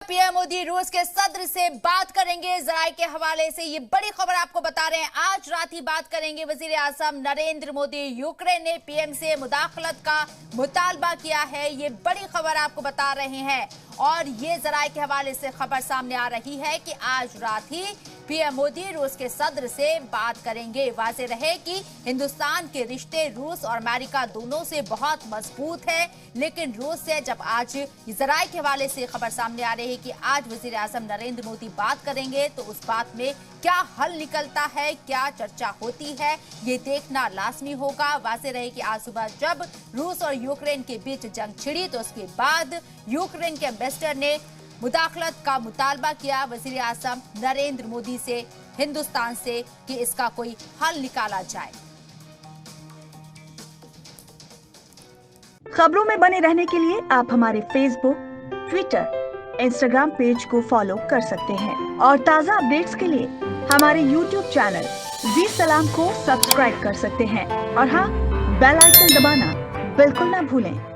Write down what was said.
PM Modi रूस के सदर से बात करेंगे। जराये के हवाले से ये बड़ी खबर आपको बता रहे हैं। आज रात ही बात करेंगे वजीर आजम नरेंद्र मोदी। यूक्रेन ने पीएम से मुदाखलत का मुतालबा किया है, ये बड़ी खबर आपको बता रहे हैं। और ये जराये के हवाले से खबर सामने आ रही है कि आज रात ही पीएम मोदी रूस के सदर से बात करेंगे। वाज़ेह रहे कि हिंदुस्तान के रिश्ते रूस और अमेरिका दोनों से बहुत मजबूत है, लेकिन रूस से जब आज जराये के हवाले से खबर सामने आ रही है कि आज वजीर आजम नरेंद्र मोदी बात करेंगे, तो उस बात में क्या हल निकलता है, क्या चर्चा होती है, ये देखना लाजमी होगा। वाज़ेह रहे कि आज सुबह जब रूस और यूक्रेन के बीच जंग छिड़ी, तो उसके बाद यूक्रेन के एम्बेसडर ने मुदाखलत का मुतालबा किया वजीर आजम नरेंद्र मोदी से, हिंदुस्तान से, कि इसका कोई हल निकाला जाए। खबरों में बने रहने के लिए आप हमारे फेसबुक, ट्विटर, इंस्टाग्राम पेज को फॉलो कर सकते हैं और ताज़ा अपडेट्स के लिए हमारे यूट्यूब चैनल जी सलाम को सब्सक्राइब कर सकते हैं। और हाँ, बेल आइकन दबाना बिल्कुल ना भूलें।